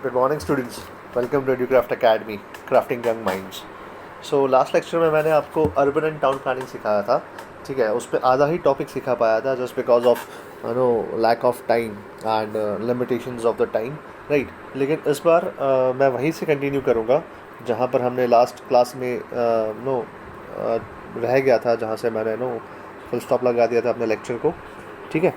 Good morning students. Welcome to EduCraft Academy, Crafting Young Minds. So last lecture में मैंने आपको urban and town planning सिखाया था, ठीक है. उस पर आधा ही टॉपिक सिखा पाया था just because of lack of time and limitations of the time, right. लेकिन इस बार मैं वहीं से कंटिन्यू करूँगा जहाँ पर हमने लास्ट क्लास में रह गया था, जहाँ से मैंने फुल स्टॉप लगा दिया था अपने लेक्चर को, ठीक है.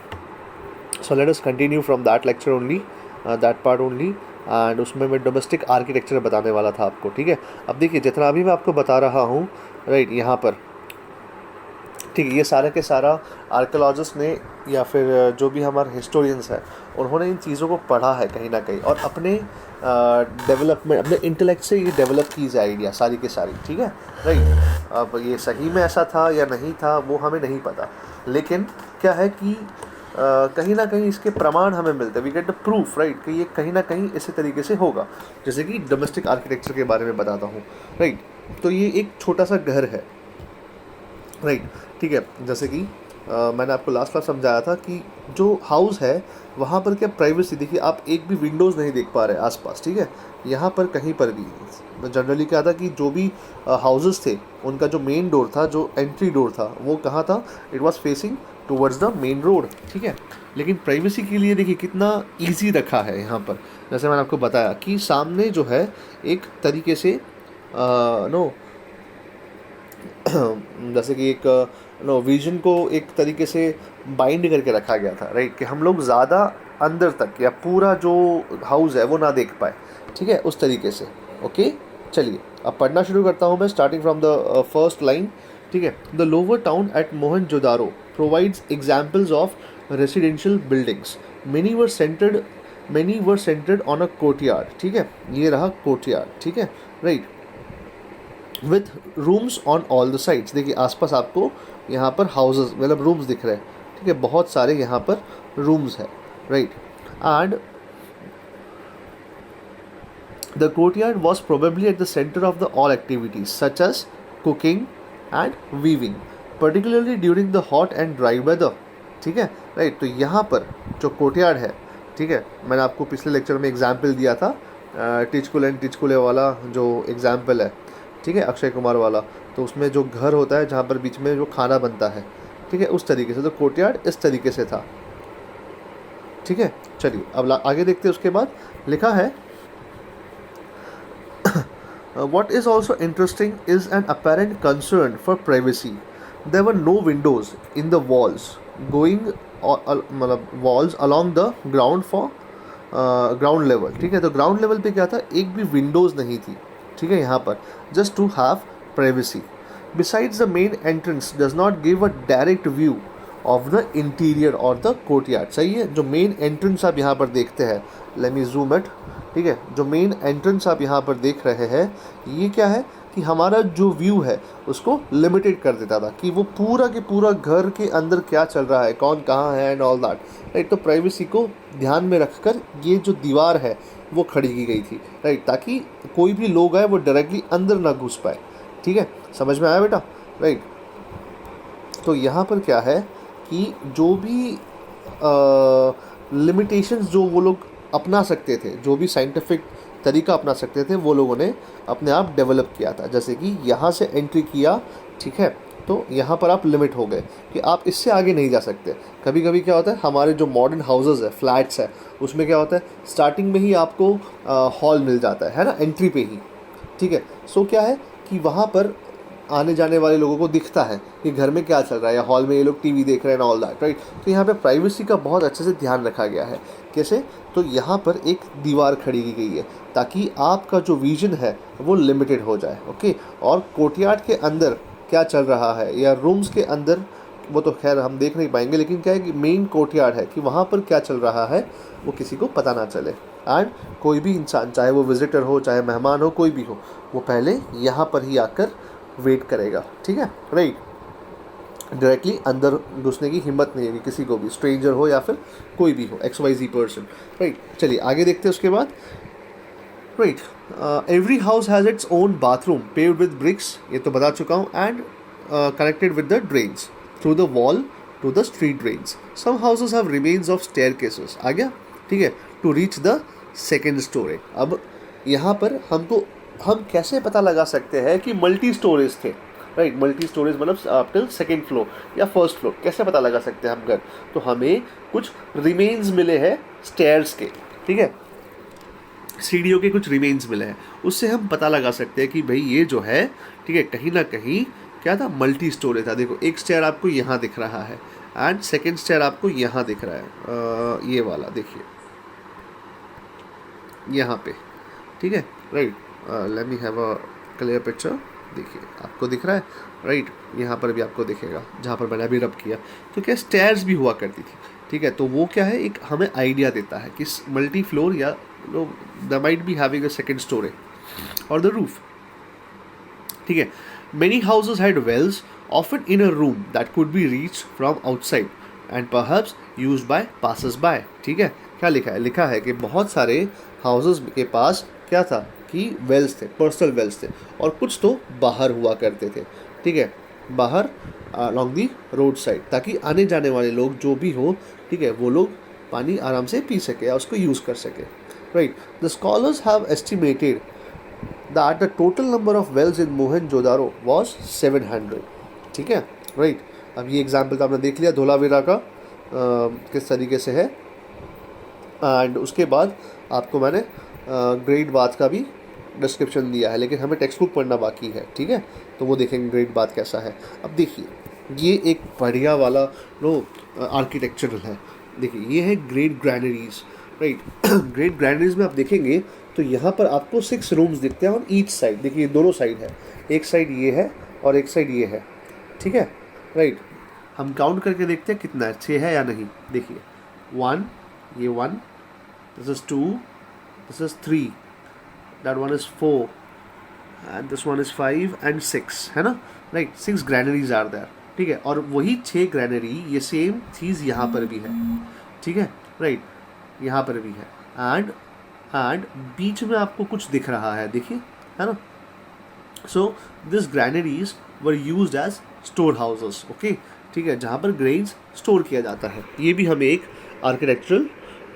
So let us continue from that lecture only, that part only. And उसमें मैं डोमेस्टिक आर्किटेक्चर बताने वाला था आपको, ठीक है. अब देखिए जितना अभी मैं आपको बता रहा हूँ, राइट, यहाँ पर, ठीक है, ये सारा के सारा आर्कियोलॉजिस्ट ने या फिर जो भी हमारे हिस्टोरियंस हैं उन्होंने इन चीज़ों को पढ़ा है कहीं ना कहीं, और अपने डेवलपमेंट, अपने इंटेलेक्ट से ये डेवलप की जाए आइडिया सारी के सारी, ठीक है, राइट. अब ये सही में ऐसा था या नहीं था वो हमें नहीं पता, लेकिन क्या है कि कहीं ना कहीं इसके प्रमाण हमें मिलते हैं. We get the proof, right, कि ये कहीं ना कहीं इसी तरीके से होगा. जैसे कि डोमेस्टिक आर्किटेक्चर के बारे में बताता हूँ, राइट. तो ये एक छोटा सा घर है, राइट, ठीक है. जैसे कि मैंने आपको लास्ट बार समझाया था कि जो हाउस है वहाँ पर क्या प्राइवेसी, देखिए आप एक भी विंडोज़ नहीं देख पा रहे आसपास, ठीक है. यहाँ पर कहीं पर भी जनरली क्या था कि जो भी हाउसेस थे उनका जो मेन डोर था, जो एंट्री डोर था, वो कहाँ था, it was facing towards the main road, ठीक है. लेकिन प्राइवेसी के लिए देखिए कितना इजी रखा है यहाँ पर. जैसे मैंने आपको बताया कि सामने जो है एक तरीके से जैसे कि एक विजन को एक तरीके से बाइंड करके रखा गया था, राइट, कि हम लोग ज़्यादा अंदर तक या पूरा जो हाउस है वो ना देख पाए, ठीक है, उस तरीके से. ओके, चलिए अब पढ़ना शुरू करता हूँ मैं, starting from the first line, ठीक है. The lower town eight Mohenjodaro provides examples of residential buildings. Many were centered on a courtyard, ठीक है. ये रहा courtyard, ठीक है, right, with rooms on all the sides. देखिए आसपास आपको यहाँ पर houses मतलब rooms दिख रहे हैं, ठीक है, बहुत सारे यहाँ पर rooms है, right. And the courtyard was probably at the center of the all activities such as cooking and weaving, particularly during the hot and dry weather, ठीक है, राइट. तो यहाँ पर जो कोर्टयार्ड है, ठीक है, मैंने आपको पिछले लेक्चर में एग्जाम्पल दिया था टिचकुल एंड टिचकुले वाला जो एग्जाम्पल है, ठीक है, अक्षय कुमार वाला. तो उसमें जो घर होता है जहाँ पर बीच में जो खाना बनता है, ठीक है, उस तरीके से. तो कोर्टयार्ड इस तरीके से था, ठीक है. चलिए अब आगे देखते हैं. उसके बाद लिखा है what is also interesting is an apparent concern for privacy. There were no windows in the walls walls along the ground for ground level, ठीक है. तो ग्राउंड लेवल पे क्या था, एक भी विंडोज़ नहीं थी, ठीक है, यहाँ पर, just to have privacy. Besides the main entrance does not give a direct view of the interior और द कोर्टयार्ड. सही है. जो मेन एंट्रेंस आप यहाँ पर देखते हैं, लेट मी जूम इट, ठीक है, जो मेन एंट्रेंस आप यहाँ पर देख रहे हैं, ये क्या है कि हमारा जो व्यू है उसको लिमिटेड कर देता था कि वो पूरा के पूरा घर के अंदर क्या चल रहा है, कौन कहाँ है एंड ऑल दैट, राइट. तो प्राइवेसी को ध्यान में रखकर ये जो दीवार है वो खड़ी की गई थी, राइट, ताकि कोई भी लोग आए वो डायरेक्टली अंदर ना घुस पाए, ठीक है. समझ में आया बेटा, राइट. तो यहाँ पर क्या है कि जो भी लिमिटेशंस जो वो लोग अपना सकते थे, जो भी साइंटिफिक तरीका अपना सकते थे, वो लोगों ने अपने आप डेवलप किया था. जैसे कि यहाँ से एंट्री किया, ठीक है, तो यहाँ पर आप लिमिट हो गए कि आप इससे आगे नहीं जा सकते. कभी कभी क्या होता है, हमारे जो मॉडर्न हाउसेस है, फ्लैट्स है, उसमें क्या होता है, स्टार्टिंग में ही आपको हॉल मिल जाता है ना, एंट्री पे ही, ठीक है. सो क्या है कि वहाँ पर आने जाने वाले लोगों को दिखता है कि घर में क्या चल रहा है, या हॉल में ये लोग टीवी देख रहे हैं ऑल दैट, राइट. तो यहाँ पे प्राइवेसी का बहुत अच्छे से ध्यान रखा गया है. कैसे, तो यहाँ पर एक दीवार खड़ी की गई है ताकि आपका जो विजन है वो लिमिटेड हो जाए, ओके. और कोर्टयार्ड के अंदर क्या चल रहा है या रूम्स के अंदर, वो तो खैर हम देख नहीं पाएंगे, लेकिन क्या है कि मेन कोर्टयार्ड है कि वहाँ पर क्या चल रहा है वो किसी को पता ना चले. एंड कोई भी इंसान, चाहे वो विजिटर हो चाहे मेहमान हो, कोई भी हो, वो पहले यहाँ पर ही आकर वेट करेगा, ठीक है, राइट. डायरेक्टली अंदर घुसने की हिम्मत नहीं होगी किसी को भी, स्ट्रेंजर हो या फिर कोई भी हो, XYZ पर्सन, राइट. चलिए आगे देखते हैं. उसके बाद, right, every house has its own bathroom paved with bricks, ये तो बता चुका हूँ, and connected with the drains through the wall to the street drains. Some houses have remains of staircases, आ गया, ठीक है, to reach the second storage. अब यहाँ पर हम कैसे पता लगा सकते हैं कि मल्टी स्टोरेज थे, राइट? मल्टी स्टोरेज मतलब अप टिल सेकेंड फ्लोर या फर्स्ट फ्लोर, कैसे पता लगा सकते हैं हम घर? तो हमें कुछ रिमेन्स मिले हैं स्टेयर्स के, ठीक है, सीढ़ियों के कुछ रिमेन्स मिले हैं, उससे हम पता लगा सकते हैं कि भाई ये जो है, ठीक है, कहीं ना कहीं क्या था, मल्टी स्टोरेज था। देखो एक स्टेयर आपको यहाँ दिख रहा है एंड सेकेंड स्टेयर आपको यहाँ दिख रहा है, ये वाला देखिए यहाँ पे, ठीक है, right? Late me have a clear picture. देखिए आपको दिख रहा है, राइट? यहाँ पर भी आपको दिखेगा जहाँ पर मैंने अभी रब किया। तो क्या स्टेयर्स भी हुआ करती थी, ठीक है? तो वो क्या है, एक हमें आइडिया देता है कि मल्टी फ्लोर या the might be having a second storage और द रूफ, ठीक है। Many houses had wells, often in a room that could be reached from outside and perhaps used by passers-by, ठीक है। क्या लिखा है? लिखा है कि बहुत सारे हाउसेस के पास क्या था कि वेल्स थे, पर्सनल वेल्स थे, और कुछ तो बाहर हुआ करते थे, ठीक है, बाहर along the रोड साइड, ताकि आने जाने वाले लोग जो भी हो, ठीक है, वो लोग पानी आराम से पी सके या उसको यूज़ कर सके, right? The scholars have estimated that the total number of wells in Mohenjo-daro was 700, ठीक है, राइट? अब ये एग्जाम्पल तो आपने देख लिया धोलावीरा का किस तरीके से है, एंड उसके बाद आपको मैंने ग्रेट बाथ का भी डिस्क्रिप्शन दिया है, लेकिन हमें टेक्स्ट बुक पढ़ना बाकी है, ठीक है, तो वो देखेंगे ग्रेट बाथ कैसा है। अब देखिए ये एक बढ़िया वाला आर्किटेक्चरल है, देखिए ये है great granaries, right? Great granaries में आप देखेंगे तो यहाँ पर आपको 6 रूम्स दिखते हैं ऑन ईच साइड। देखिए दोनों साइड है, एक साइड ये है और एक साइड ये है, ठीक है, राइट? हम काउंट करके देखते हैं कितना है, 6 है या नहीं। देखिए 1, ये 1, this is 2, this is 3, that one is 4 and this one is 5 and 6, है ना, राइट? 6 ग्रैनरीज आर देयर, ठीक है, और वही 6 ग्रैनरी ये सेम चीज़ यहाँ पर भी है, ठीक है, राइट? यहाँ पर भी है एंड बीच में आपको कुछ दिख रहा है, देखिए, है ना? So this granaries were used as store houses, okay, ठीक है, जहाँ पर ग्रेन्स स्टोर किया जाता है। ये भी हमें एक आर्किटेक्चरल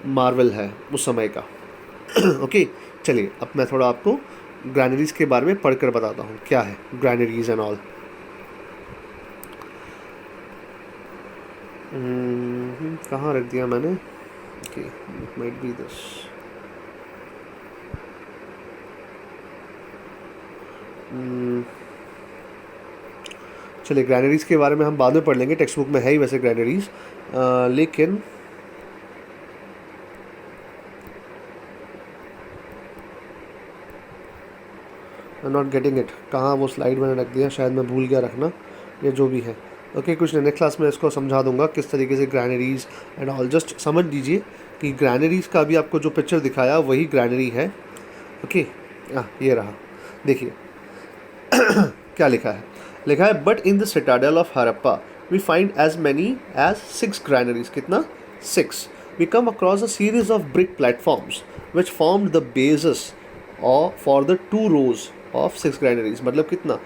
मार्वल है उस समय का। ओके चलिए अब मैं थोड़ा आपको ग्रैनरीज के बारे में पढ़कर बताता हूँ क्या है ग्रैनरीज एंड ऑल। कहाँ रख दिया मैंने? Okay might be this. चलिए ग्रैनरीज के बारे में हम बाद में पढ़ लेंगे, टेक्स्ट बुक में है ही वैसे ग्रैनरीज, लेकिन नॉट गेटिंग इट। कहाँ वो स्लाइड मैंने रख दिया, शायद मैं भूल गया रखना, या जो भी है। ओके कुछ नेक्स्ट क्लास में इसको समझा दूंगा किस तरीके से ग्रैनरीज एंड ऑल। जस्ट समझ लीजिए कि ग्रैनरीज का भी आपको जो पिक्चर दिखाया वही ग्रैनरी है। ओके ये रहा, देखिए क्या लिखा है? लिखा है but in the citadel of Harappa we find as many as 6 granaries. कितना? 6। We come across a series of brick platforms which formed the basis for the 2 rows of 6 granaries. मतलब कितना?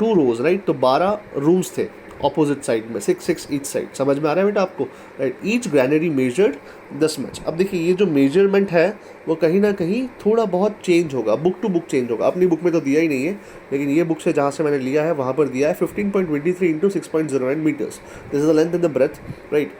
2 rows, राइट? तो 12 रूम्स थे opposite side में, 6 each side. समझ में आ रहा है बेटा आपको? Right, each granary measured 10 much। अब देखिए ये जो मेजरमेंट है वो कहीं ना कहीं थोड़ा बहुत चेंज होगा, बुक टू बुक चेंज होगा। अपनी बुक में तो दिया ही नहीं है, लेकिन ये बुक से जहाँ से मैंने लिया है वहाँ पर दिया है 15.23 into 6.09 meters। This is the length and the breadth, right?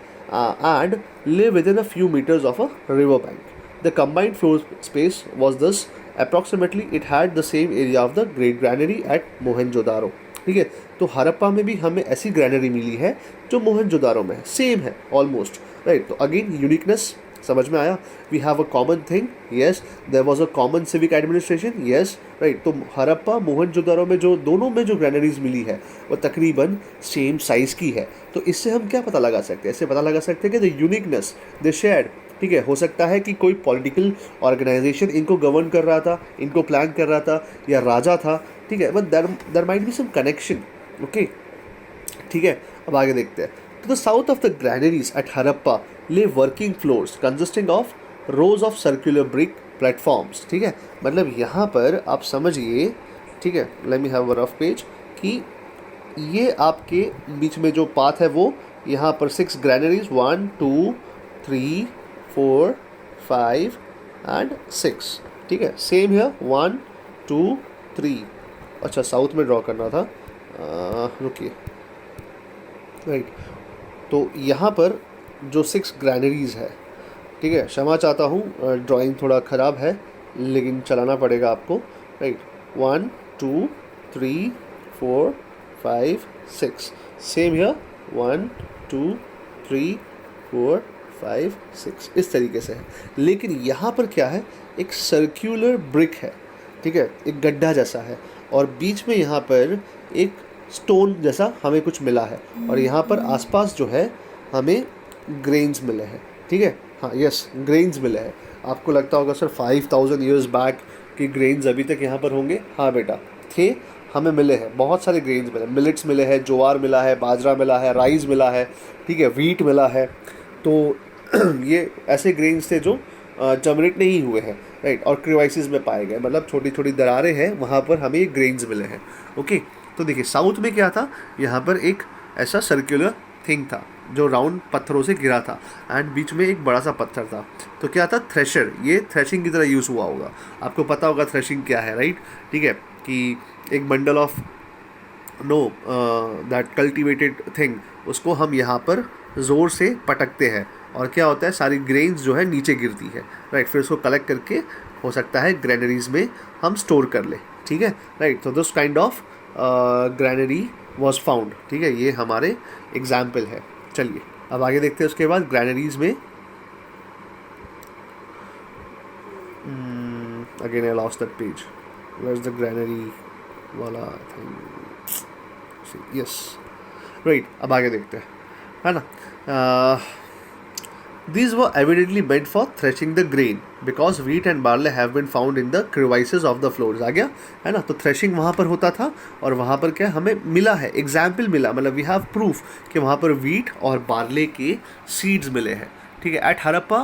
And live within a few meters of a river bank. The combined floor space was this approximately it had the same area of the great granary at Mohenjo-daro। ठीक है, तो हरप्पा में भी हमें ऐसी granary मिली है जो मोहनजोदारो में है, सेम है ऑलमोस्ट, राइट? तो अगेन यूनिकनेस समझ में आया। We have a common thing, yes, there was a common civic administration, yes, right? तो हरप्पा मोहनजोदारो में जो दोनों में जो ग्रैनरीज मिली है वो तकरीबन सेम साइज़ की है। तो इससे हम क्या पता लगा सकते हैं? इससे पता लगा सकते हैं कि द यूनिकनेस दे शेयर्ड। ठीक है, हो सकता है कि कोई पॉलिटिकल ऑर्गेनाइजेशन इनको गवर्न कर रहा था, इनको प्लान कर रहा था, या राजा था, ठीक है, but there might be some connection. Okay ठीक है, अब आगे देखते हैं। तो the south of the granaries at Harappa lay working floors consisting of rows of circular brick platforms. ठीक है, मतलब यहाँ पर आप समझिए, ठीक है, let me have a rough page, कि ये आपके बीच में जो पाथ है वो यहाँ पर 6 ग्रैनरीज 1 2 3 4 5 एंड 6, ठीक है। सेम हियर 1 2 3, अच्छा साउथ में ड्रॉ करना था, रुकिए, राइट। तो यहाँ पर जो 6 ग्रैनरीज है, ठीक है, क्षमा चाहता हूँ ड्राइंग थोड़ा ख़राब है लेकिन चलाना पड़ेगा आपको, राइट। 1 2 3 4 5 6, सेम हियर 1 2 3 4 5 6, इस तरीके से है। लेकिन यहाँ पर क्या है, एक सर्क्यूलर ब्रिक है, ठीक है, एक गड्ढा जैसा है, और बीच में यहाँ पर एक स्टोन जैसा हमें कुछ मिला है, और यहाँ पर आसपास जो है हमें ग्रेन्स मिले हैं, ठीक है, हाँ यस ग्रेन्स मिले हैं। आपको लगता होगा सर 5000 ईयर्स बैक कि ग्रेन्स अभी तक यहाँ पर होंगे, हाँ बेटा थे, हमें मिले हैं, बहुत सारे ग्रेन्स मिले, मिलेट्स मिले हैं, ज्वार मिला है, बाजरा मिला है, राइस मिला है, ठीक है, व्हीट मिला है। तो ये ऐसे ग्रेन्स थे जो जर्मिनेट नहीं हुए हैं, राइट, और क्रिवाइसिस में पाए गए, मतलब छोटी छोटी दरारें हैं, वहाँ पर हमें ये ग्रेन्स मिले हैं। ओके, तो देखिए साउथ में क्या था, यहाँ पर एक ऐसा सर्कुलर थिंग था जो राउंड पत्थरों से गिरा था, एंड बीच में एक बड़ा सा पत्थर था। तो क्या था, थ्रेशर, ये थ्रेशिंग की तरह यूज़ हुआ होगा, आपको पता होगा थ्रेशिंग क्या है, राइट, ठीक है, कि एक bundle of that cultivated thing, उसको हम यहाँ पर ज़ोर से पटकते हैं, और क्या होता है, सारी ग्रेन्स जो है नीचे गिरती है, राइट, फिर उसको कलेक्ट करके हो सकता है ग्रैनरीज में हम स्टोर कर ले, ठीक है, राइट। तो this kind of granary was found, ठीक है, ये हमारे एग्जाम्पल है। चलिए अब आगे देखते हैं उसके बाद ग्रैनरीज में। Again I lost that page, where is the granary वाला थिंग, यस राइट, अब आगे देखते हैं, है ना। These were evidently meant for threshing the grain because wheat and barley have been found in the crevices of the floors। आ गया, है ना। तो थ्रेशिंग वहाँ पर होता था, और वहाँ पर क्या हमें मिला है, एग्जाम्पल मिला, मतलब वी हैव प्रूफ कि वहाँ पर व्हीट और बार्ले के सीड्स मिले हैं, ठीक है। At Harappa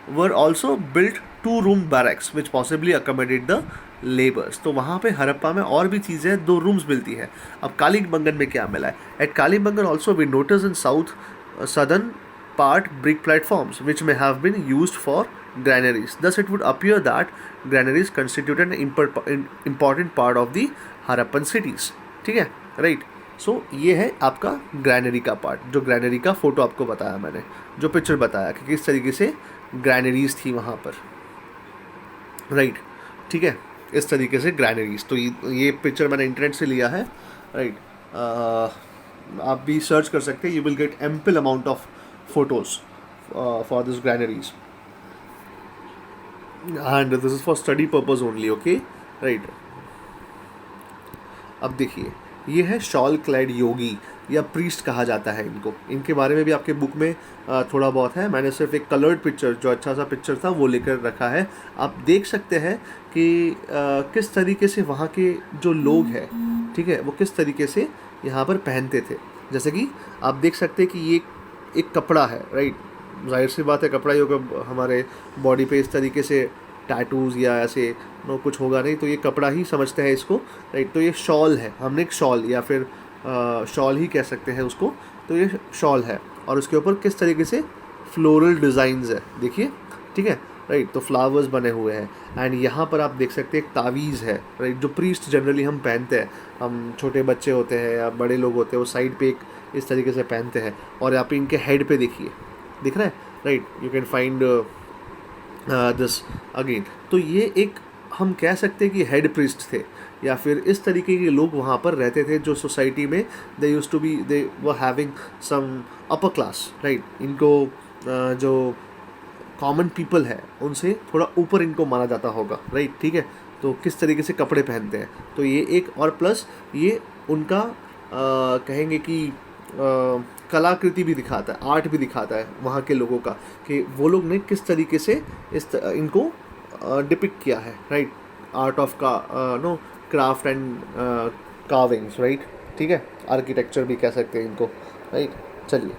were also built 2 room barracks which possibly accommodate the labours. तो वहाँ पे हरप्पा में और भी चीज़ें, 2 रूम्स मिलती है। अब कालीबंगन में क्या मिला है, at Kalibangan also we notice in south southern part brick platforms which may have been used for granaries. Thus it would appear that granaries constituted an important part of the Harappan cities, ठीक है, right. सो ये है आपका granary का part, जो granary का photo आपको बताया मैंने, जो पिक्चर बताया कि किस तरीके से ग्रैनरीज थी वहाँ पर, राइट, ठीक है, इस तरीके से ग्रैनरीज। तो ये पिक्चर मैंने इंटरनेट से लिया है, राइट, आप भी सर्च कर सकते हैं, you will get ample amount of photos for this granaries, and this is for study purpose only, okay, right। अब देखिए, ये है शॉल क्लैड योगी या प्रीस्ट कहा जाता है इनको, इनके बारे में भी आपके बुक में थोड़ा बहुत है। मैंने सिर्फ एक कलर्ड पिक्चर, जो अच्छा सा पिक्चर था, वो लेकर रखा है। आप देख सकते हैं कि किस तरीके से वहाँ के जो लोग हैं, ठीक है, वो किस तरीके से यहाँ पर पहनते थे। जैसे कि आप देख सकते हैं कि ये एक कपड़ा है, राइट, जाहिर सी बात है कपड़ा ही होगा, हमारे बॉडी पे इस तरीके से टैटूज़ या ऐसे कुछ होगा नहीं, तो ये कपड़ा ही समझते हैं इसको, राइट। तो ये शॉल है, हमने एक शॉल या फिर शॉल ही कह सकते हैं उसको, तो ये शॉल है, और उसके ऊपर किस तरीके से फ्लोरल डिज़ाइंस है, देखिए, ठीक है, राइट। तो फ्लावर्स बने हुए हैं, एंड यहाँ पर आप देख सकते हैं एक तावीज़ है, राइट, जो प्रीस्ट जनरली हम पहनते हैं, हम छोटे बच्चे होते हैं या बड़े लोग होते हैं, वो साइड पे एक इस तरीके से पहनते हैं, और यहाँ पे इनके हेड पे देखिए, दिख रहा है, right, you can find this again. तो ये एक हम कह सकते हैं कि हेड प्रीस्ट थे, या फिर इस तरीके के लोग वहाँ पर रहते थे, जो सोसाइटी में they used to be, they were having some upper class, right. इनको जो कॉमन पीपल है उनसे थोड़ा ऊपर इनको माना जाता होगा, राइट, ठीक है। तो किस तरीके से कपड़े पहनते हैं, तो ये एक, और प्लस ये उनका कहेंगे कि कलाकृति भी दिखाता है, आर्ट भी दिखाता है वहाँ के लोगों का, कि वो लोग ने किस तरीके से इनको डिपिक्ट किया है, राइट, आर्ट ऑफ का क्राफ्ट एंड कार्विंग्स, राइट, ठीक है, आर्किटेक्चर भी कह सकते हैं इनको, राइट। चलिए,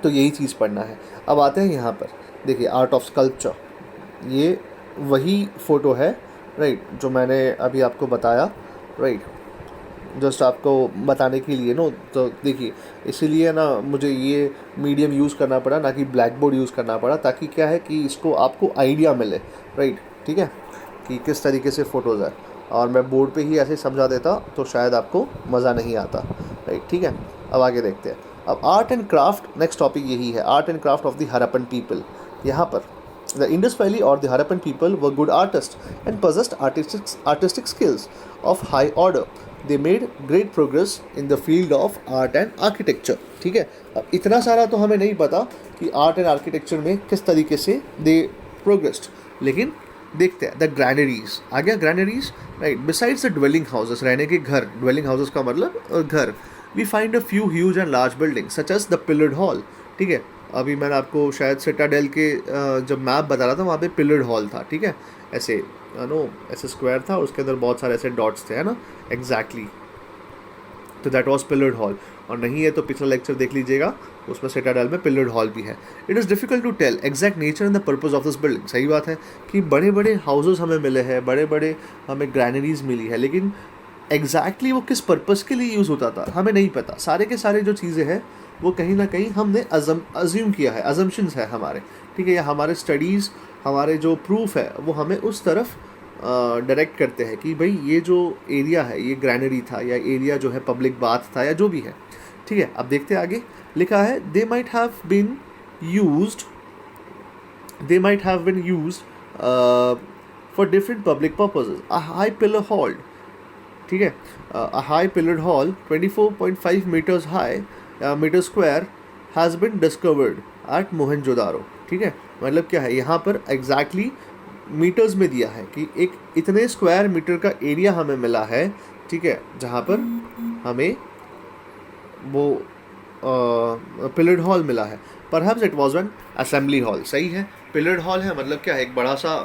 तो यही चीज़ पढ़ना है। अब आते हैं यहाँ पर, देखिए आर्ट ऑफ स्कल्पचर, ये वही फ़ोटो है, राइट, जो मैंने अभी आपको बताया, राइट। जस्ट आपको बताने के लिए नो। तो देखिए इसीलिए ना मुझे ये मीडियम यूज़ करना पड़ा, ना कि ब्लैक बोर्ड यूज़ करना पड़ा, ताकि क्या है कि इसको आपको आइडिया मिले, राइट, ठीक है, कि किस तरीके से फ़ोटोज़ है। और मैं बोर्ड पे ही ऐसे समझा देता तो शायद आपको मज़ा नहीं आता, राइट, ठीक है। अब आगे देखते हैं। अब art and craft, next topic यही है, art and craft of the Harappan people. यहाँ पर द इंडस वैली और the Harappan people were good artist and possessed artistic skills of high order. They made great progress in the field of art and architecture। ठीक है, अब इतना सारा तो हमें नहीं पता कि आर्ट एंड आर्किटेक्चर में किस तरीके से दे प्रोग्रेस्ड, लेकिन देखते हैं। द ग्रैनरीज आ गया, granaries, right, besides the dwelling houses, रहने के घर, ड्वेलिंग हाउसेस का मतलब घर, we find a few huge and large building such as the pillared hall. ठीक है, अभी मैंने आपको शायद सिटाडेल के जब मैप बता रहा था वहाँ पे पिलर्ड हॉल था, ठीक है, ऐसे नो ऐसे स्क्वायर था और उसके अंदर बहुत सारे ऐसे डॉट्स थे, है ना, एग्जैक्टली, तो दैट वाज पिलर्ड हॉल। और नहीं है तो पिछला लेक्चर देख लीजिएगा, उसमें सिटाडेल में पिलर्ड हॉल भी है। It is difficult to tell exact nature and the purpose of this building. सही बात है कि बड़े बड़े हाउसेस हमें मिले हैं, बड़े बड़े हमें ग्रैनरीज मिली है, लेकिन एग्जैक्टली वो किस पर्पस के लिए यूज़ होता था हमें नहीं पता। सारे के सारे जो चीज़ें हैं वो कहीं ना कहीं हमने अज्यूम किया है, अजम्पशंस है हमारे, ठीक है, या हमारे स्टडीज़, हमारे जो प्रूफ है वो हमें उस तरफ डायरेक्ट करते हैं कि भाई ये जो एरिया है ये ग्रैनरी था, या एरिया जो है पब्लिक बाथ था, या जो भी है। ठीक है, अब देखते हैं आगे लिखा है, they might have been used for different public purposes. A high pillar hall, ठीक है, a high pillared hall 24.5 meters high meter square has been discovered at Mohenjodaro. ठीक है, मतलब क्या है यहाँ पर एग्जैक्टली मीटर्स में दिया है कि एक इतने स्क्वायर मीटर का एरिया हमें मिला है, ठीक है, जहाँ पर हमें वो पिलर्ड हॉल मिला है। Perhaps it was an assembly hall. सही है, पिलर्ड हॉल है मतलब क्या है, एक बड़ा सा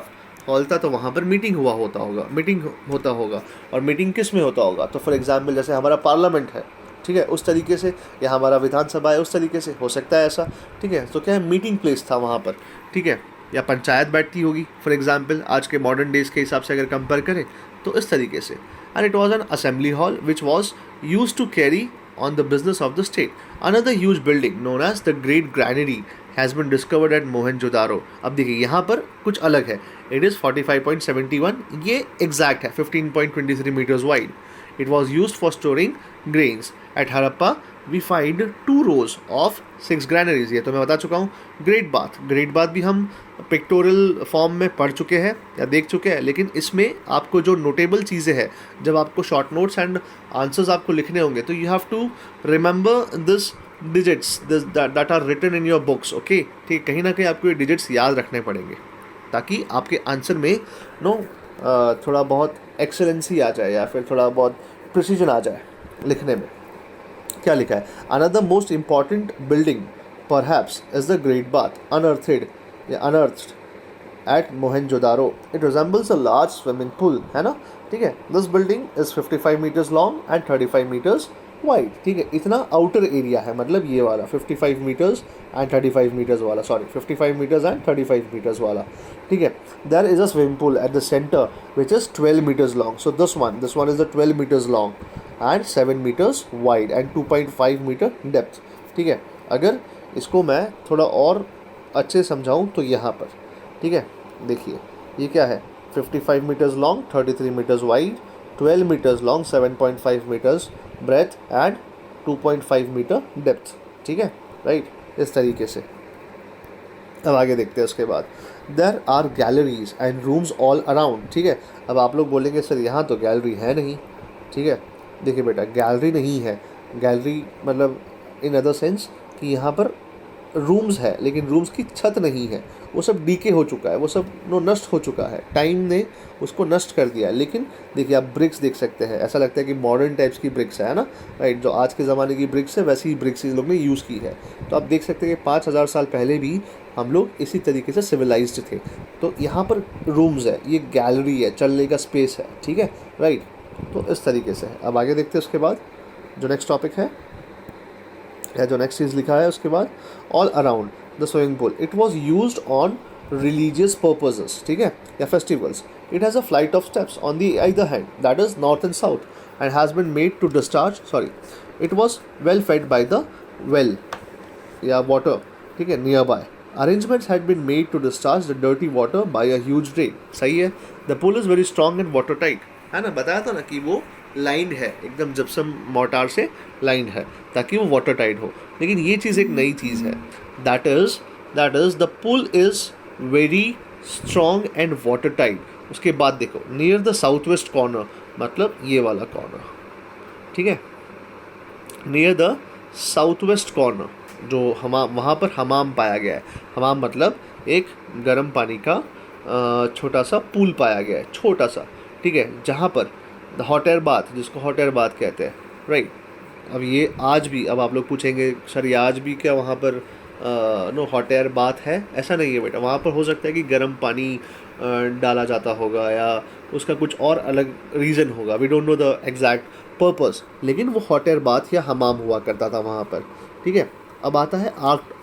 हॉल था, तो वहाँ पर मीटिंग होता होगा। और मीटिंग किस में होता होगा, तो फॉर एग्जांपल जैसे हमारा पार्लियामेंट है, ठीक है, उस तरीके से, या हमारा विधानसभा है उस तरीके से हो सकता है ऐसा। ठीक है, तो क्या है, मीटिंग प्लेस था वहाँ पर, ठीक है, या पंचायत बैठती होगी फॉर एग्जांपल, आज के मॉडर्न डेज के हिसाब से अगर कंपेयर करें तो इस तरीके से। And it was an assembly hall which was used to carry on the business of the state. Another huge building known as the Great Granary has been discovered at Mohenjo-daro. अब देखिए यहाँ पर कुछ अलग है, it is 45.71, ये exact है, 15.23 meters wide. It was used for storing grains. At Harappa we find 2 rows of 6 granaries. ये तो मैं बता चुका हूँ। ग्रेट बाथ भी हम पिक्टोरियल फॉर्म में पढ़ चुके हैं या देख चुके हैं, लेकिन इसमें आपको जो नोटेबल चीज़ें हैं, जब आपको शॉर्ट नोट्स एंड आंसर्स आपको लिखने होंगे तो you have to remember this digits that are written in your books. Okay, ठीक, कहीं ना कहीं आपको ये डिजिट्स याद रखने पड़ेंगे ताकि आपके आंसर में थोड़ा बहुत एक्सेलेंसी आ जाए या फिर थोड़ा बहुत प्रिसीजन आ जाए लिखने में। क्या लिखा है, another most important building perhaps is the great bath unearthed at Mohenjo-daro. It resembles a large swimming pool, है ना, ठीक है। This building is 55 meters long and 35 meters wide. ठीक है, इतना आउटर एरिया है, मतलब ये वाला 55 meters and 35 meters वाला, सॉरी 55 meters and 35 meters वाला, ठीक है। There is a swimming pool at the center which is 12 meters long. So this one is the 12 meters long and 7 meters wide and 2.5 meter depth. ठीक है, अगर इसको मैं थोड़ा और अच्छे समझाऊँ तो यहाँ पर, ठीक है, देखिए ये क्या है, 55 meters long, 33 meters wide, 12 meters long, 7.5 meters breadth and 2.5 meter depth. ठीक है, राइट, इस तरीके से। अब आगे देखते हैं उसके बाद, there are galleries and rooms all around. ठीक है, अब आप लोग बोलेंगे सर यहाँ तो गैलरी है नहीं, ठीक है, देखिए बेटा गैलरी नहीं है, गैलरी मतलब इन अदर सेंस कि यहाँ पर रूम्स है लेकिन रूम्स की छत नहीं है, वो सब डीके हो चुका है, वो सब नष्ट हो चुका है, टाइम ने उसको नष्ट कर दिया है। लेकिन देखिए आप ब्रिक्स देख सकते हैं, ऐसा लगता है कि मॉडर्न टाइप्स की ब्रिक्स है ना, राइट, जो आज के ज़माने की ब्रिक्स है वैसी ही ब्रिक्स इस लोग ने यूज़ की है। तो आप देख सकते हैं कि 5000 साल पहले भी हम लोग इसी तरीके से सिविलाइज्ड थे। तो यहाँ पर रूम्स है, ये गैलरी है, चलने का स्पेस है, ठीक है, राइट, तो इस तरीके से है। अब आगे देखते हैं उसके बाद जो नेक्स्ट टॉपिक है या जो नेक्स्ट चीज़ लिखा है उसके बाद, all around the swimming pool it was used on religious purposes, ठीक है, या festivals. It has a flight of steps on the either hand, that is north and south. and has been made to discharge, sorry, it was well fed by the well या water, ठीक है, nearby. Arrangements had been made to discharge the dirty water by a huge drain. सही है. The pool is very strong and watertight. है ना, बताया था ना कि वो लाइंड है, एकदम जिप्सम मोर्टार से लाइंड है ताकि वो वाटर टाइट हो. लेकिन ये चीज़ एक नई चीज़ है. That is the pool is very strong and water tight. उसके बाद देखो, near the south west corner, मतलब ये वाला कॉर्नर, ठीक है, near the south west corner जो वहाँ पर हमाम पाया गया है. हमाम मतलब एक गर्म पानी का छोटा सा पूल पाया गया है, छोटा सा, ठीक है, जहाँ पर हॉट एयर बाथ, जिसको हॉट एयर बाथ कहते हैं, राइट. अब ये आज भी, अब आप लोग पूछेंगे सर ये आज भी क्या वहाँ पर नो हॉट एयर बाथ है? ऐसा नहीं है बेटा. वहाँ पर हो सकता है कि गर्म पानी डाला जाता होगा या उसका कुछ और अलग रीज़न होगा. We don't know the exact purpose, लेकिन वो हॉट एयर बाथ या हमाम हुआ करता था वहाँ पर, ठीक है. अब आता है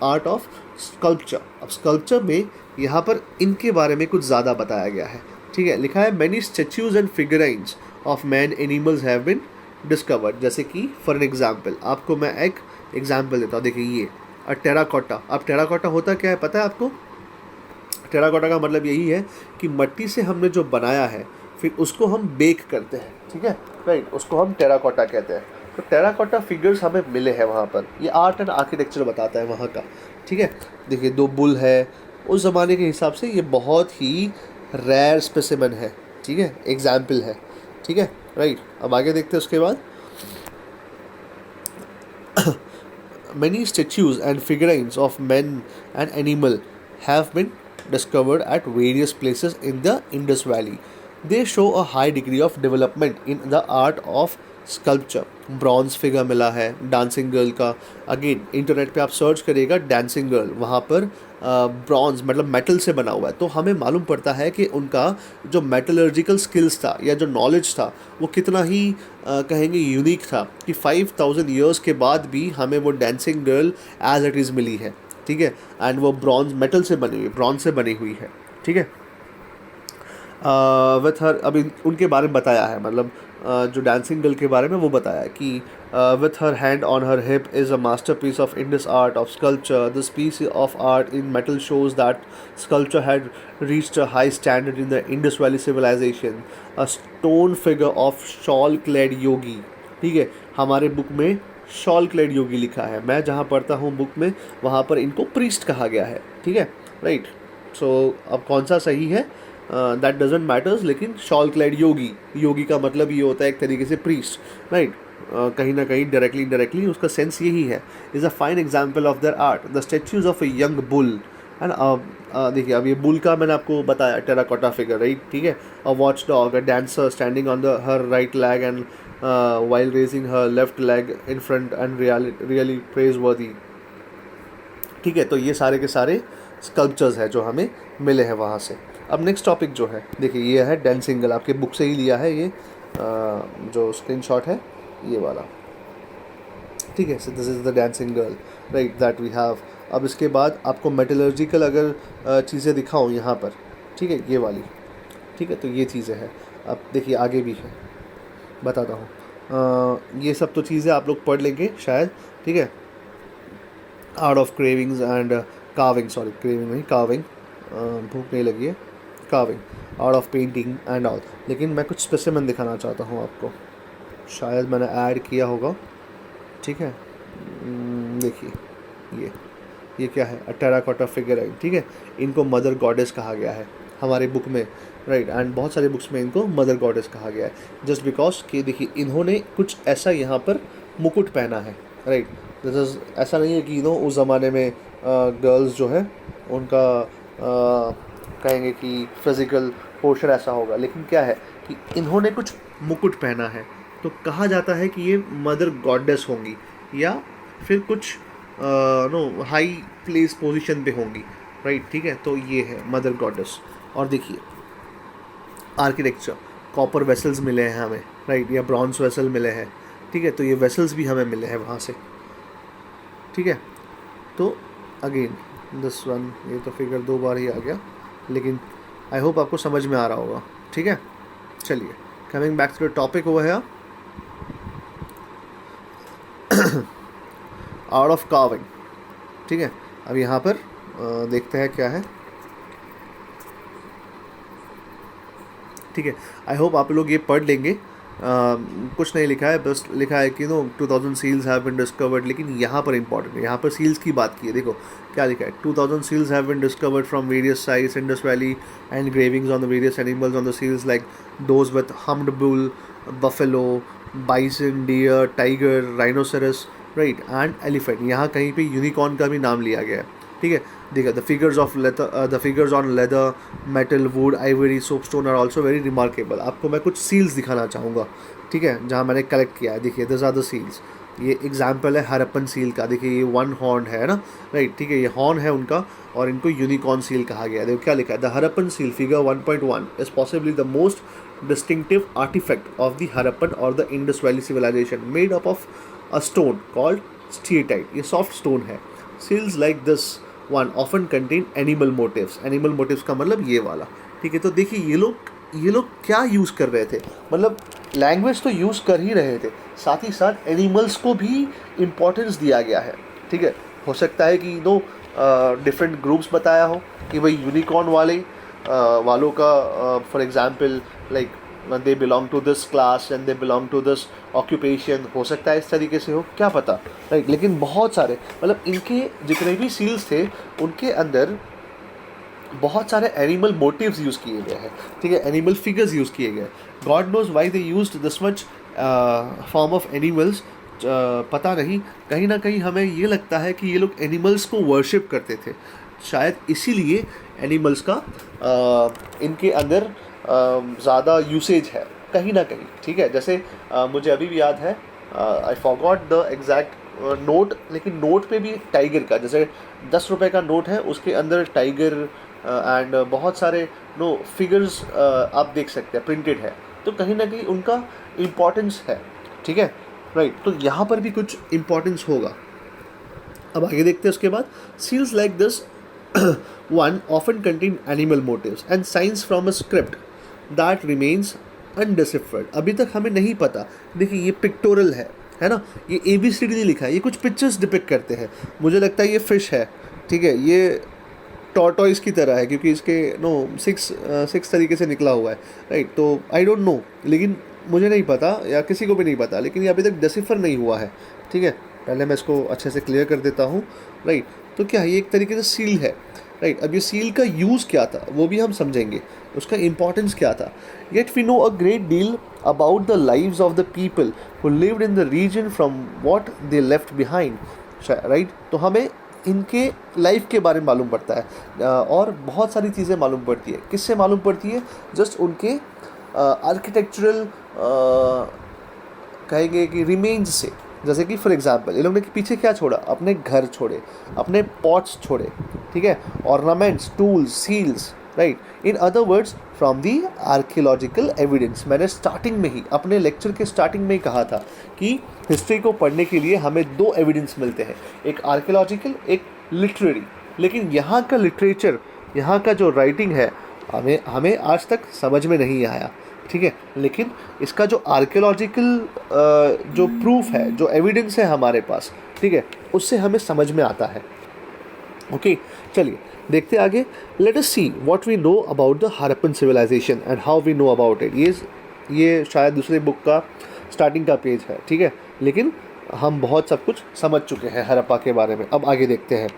आर्ट ऑफ स्कल्पचर. अब स्कल्पचर में यहाँ पर इनके बारे में कुछ ज़्यादा बताया गया है, ठीक है. लिखा है many statues and figurines of man animals have been discovered. जैसे कि फॉर एन एग्जाम्पल, आपको मैं एक एग्जाम्पल देता हूँ. देखिए ये टेराकोटा. अब टेराकोटा होता क्या है पता है आपको? टेराकोटा का मतलब यही है कि मिट्टी से हमने जो बनाया है फिर उसको हम बेक करते हैं, ठीक है, राइट. उसको हम टेराकोटा कहते हैं. तो टेराकोटा फिगर्स हमें मिले हैं वहाँ पर. ये आर्ट एंड आर्किटेक्चर बताता है वहाँ का, ठीक है. देखिए 2 बुल है. उस ज़माने के हिसाब से ये बहुत ही रेयर स्पेसिमेन है, ठीक है, एग्जाम्पल है, ठीक है, राइट. अब आगे देखते हैं उसके बाद. Many statues and figurines of men and animal have been discovered at various places in the Indus Valley. They show a high degree of development in the art of sculpture. Bronze figure मिला है dancing girl का. Again internet पे आप search करिएगा dancing girl, वहाँ पर bronze मतलब metal से बना हुआ है. तो हमें मालूम पड़ता है कि उनका जो मेटलर्जिकल स्किल्स था या जो नॉलेज था वो कितना ही कहेंगे यूनिक था कि 5000 ईयर्स के बाद भी हमें वो dancing girl as it is मिली है, ठीक है. एंड वो ब्रॉन्ज मेटल से बनी हुई, ब्रॉन्ज से बनी हुई है, ठीक है. विथ हर, अभी उनके बारे में बताया है, मतलब जो डांसिंग गर्ल के बारे में वो बताया कि with her hand on her hip is a master piece of Indus art of sculpture. This piece of art in metal shows that sculpture had reached a high standard in the Indus valley civilisation. A stone figure of shawl clad yogi, ठीक है. हमारे book में shawl clad योगी लिखा है. मैं जहाँ पढ़ता हूँ बुक में वहाँ पर इनको प्रीस्ट कहा गया है, ठीक है, राइट. सो अब कौन सा सही है दैट डजेंट मैटर्स, लेकिन शॉल क्लेड योगी, योगी का मतलब ये होता है एक तरीके से प्रीस्ट, राइट. कहीं ना कहीं डायरेक्टली इनडायरेक्टली उसका सेंस यही है. Is a fine example of their art the statues of a young bull. And देखिए अब ये बुल का मैंने आपको बताया टेराकोटा फिगर, राइट, ठीक है. A watch dog, a dancer standing on the her right leg and while raising her left leg in front end really praise वर्दी, ठीक है. तो ये सारे के सारे स्कल्पचर्स हैं जो हमें मिले हैं वहाँ से. अब नेक्स्ट टॉपिक जो है, देखिए ये है डांसिंग गर्ल. आपके बुक से ही लिया है ये जो स्क्रीनशॉट है ये वाला, ठीक है. So this is the dancing girl, right, that we have. अब इसके बाद आपको मेटलर्जिकल अगर चीज़ें दिखाऊँ यहाँ पर, ठीक है, ये वाली, ठीक है. तो ये चीज़ें हैं. अब देखिए आगे भी है, बताता हूँ. ये सब तो चीज़ें आप लोग पढ़ लेंगे शायद, ठीक है. Art of cravings and carving, sorry craving नहीं, कार्विंग, भूख नहीं लगी है, carving, art of painting and all. लेकिन मैं कुछ स्पेसिमेन दिखाना चाहता हूँ आपको, शायद मैंने ऐड किया होगा, ठीक है. देखिए ये क्या है, अ टेराकोटा फिगर है, ठीक है. इनको मदर गॉडेस कहा गया है हमारे बुक में, राइट. एंड बहुत सारे बुक्स में इनको मदर गॉडेस कहा गया है जस्ट बिकॉज कि देखिए इन्होंने कुछ ऐसा यहाँ पर मुकुट पहना है, राइट. दिस इज़, ऐसा नहीं है कि उस ज़माने में गर्ल्स जो है उनका कहेंगे कि फिज़िकल पोर्शन ऐसा होगा, लेकिन क्या है कि इन्होंने कुछ मुकुट पहना है तो कहा जाता है कि ये मदर गॉडेस होंगी या फिर कुछ हाई प्लेस पोजीशन पे होंगी, राइट, ठीक है. तो ये है मदर गॉडेस. और देखिए आर्किटेक्चर, कॉपर वेसल्स मिले हैं हमें, राइट, या ब्रॉन्ज वेसल मिले हैं, ठीक है. तो ये वेसल्स भी हमें मिले हैं वहाँ से, ठीक है. तो अगेन दिस वन, ये तो फिगर 2 बार ही आ गया, लेकिन आई होप आपको समझ में आ रहा होगा, ठीक है. चलिए coming back to the topic over here. Out of carving. ठीक है, अब यहाँ पर देखते हैं क्या है। ठीक है, आई होप आप लोग ये पढ़ लेंगे। कुछ नहीं लिखा है, बस लिखा है कि 2000 सील्स हैव बीन डिस्कवर्ड, लेकिन यहाँ पर इंपॉर्टेंट है, यहाँ पर सील्स की बात की है। देखो क्या लिखा है, 2000 seals have been discovered from various sites Indus valley and gravings on the various animals on the seals like those with humped bull, buffalo, bison, deer, tiger, rhinoceros, right, and elephant. यहाँ कहीं पे यूनिकॉर्न का भी नाम लिया गया है। ठीक है, देखा the figures on leather, metal, wood, ivory, soapstone are also very remarkable. आपको मैं कुछ सील्स दिखाना चाहूँगा, ठीक है, जहाँ मैंने कलेक्ट किया है। देखिए दिस आर द सील्स। ये एग्जाम्पल है हरप्पन सील का। देखिए ये वन हॉर्न है ना, राइट, ठीक है, ये हॉर्न है उनका और इनको यूनिकॉर्न सील कहा गया है। देखो क्या लिखा है, the Harappan seal figure 1.1 is possibly the most distinctive artifact of the Harappan or the Indus Valley civilization, made up of a stone called steatite. ये soft stone है। Seals like this one often contain animal motifs. Animal motifs का मतलब ये वाला। ठीक है, तो देखिए ये लोग क्या यूज़ कर रहे थे, मतलब लैंग्वेज तो यूज़ कर ही रहे थे, साथ ही साथ एनिमल्स को भी इम्पोर्टेंस दिया गया है। ठीक है, हो सकता है कि डिफरेंट ग्रुप्स बताया हो कि भाई यूनिकॉर्न वालों का for example like they belong to this class and they belong to this occupation, हो सकता है इस तरीके से हो, क्या पता, राइट। लेकिन बहुत सारे मतलब इनके जितने भी सील्स थे उनके अंदर बहुत सारे एनिमल मोटिव्स यूज़ किए गए हैं। ठीक है, एनिमल फिगर्स यूज़ किए गए। God knows why they used this much form of animals, पता नहीं, कहीं ना कहीं हमें ये लगता है कि ये लोग एनिमल्स को वर्शिप करते थे, शायद इसीलिए एनिमल्स का इनके अंदर ज़्यादा यूसेज है कहीं ना कहीं। ठीक है, जैसे मुझे अभी भी याद है, I forgot the exact note, लेकिन नोट पे भी टाइगर का, जैसे 10 रुपए का नोट है उसके अंदर टाइगर एंड बहुत सारे फिगर्स आप देख सकते हैं, प्रिंटेड है, तो कहीं ना कहीं उनका इम्पोर्टेंस है। ठीक है, राइट, तो यहाँ पर भी कुछ इम्पोर्टेंस होगा। अब आगे देखते हैं उसके बाद, seals like this one often contain animal motifs and signs from a script that remains undeciphered. अभी तक हमें नहीं पता। देखिए ये पिक्टोरल है ना, ये ABCD नहीं लिखा है, ये कुछ पिक्चर्स डिपिक्ट करते हैं। मुझे लगता है ये फिश है, ठीक है, ये टॉर्टॉइस की तरह है क्योंकि इसके सिक्स तरीके से निकला हुआ है, राइट। तो आई डोंट नो, लेकिन मुझे नहीं पता या किसी को भी नहीं पता, लेकिन ये अभी तक डिसिफर नहीं हुआ है। ठीक है, पहले मैं इसको अच्छे से क्लियर कर देता हूँ, राइट। तो क्या ये एक तरीके से सील है, राइट। अब ये सील का यूज़ क्या था वो भी हम समझेंगे, उसका इम्पॉर्टेंस क्या था। Yet we know a great deal about the lives of the people who lived in the region from what they left behind, right. तो हमें इनके लाइफ के बारे में मालूम पड़ता है और बहुत सारी चीज़ें मालूम पड़ती है। किससे मालूम पड़ती है? जस्ट उनके आर्किटेक्चरल कहेंगे कि रिमेन्स से। जैसे कि फॉर एग्जांपल इन लोगों ने पीछे क्या छोड़ा, अपने घर छोड़े, अपने पॉट्स छोड़े, ठीक है, ornaments, tools, seals, right. In other words from the archaeological evidence. मैंने स्टार्टिंग में ही अपने लेक्चर के स्टार्टिंग में ही कहा था कि हिस्ट्री को पढ़ने के लिए हमें दो एविडेंस मिलते हैं, एक आर्कियोलॉजिकल, एक लिटरेरी। लेकिन यहाँ का लिटरेचर, यहाँ का जो राइटिंग है हमें आज तक समझ में नहीं आया, ठीक है। लेकिन इसका जो आर्कियोलॉजिकल जो प्रूफ है, जो एविडेंस है हमारे पास, ठीक है, उससे हमें समझ में आता है। ओके, चलिए देखते आगे। Let us see what we know about the Harappan civilization and how we know about it. ये शायद दूसरे बुक का स्टार्टिंग का पेज है, ठीक है, लेकिन हम बहुत सब कुछ समझ चुके हैं हरप्पा के बारे में। अब आगे देखते हैं,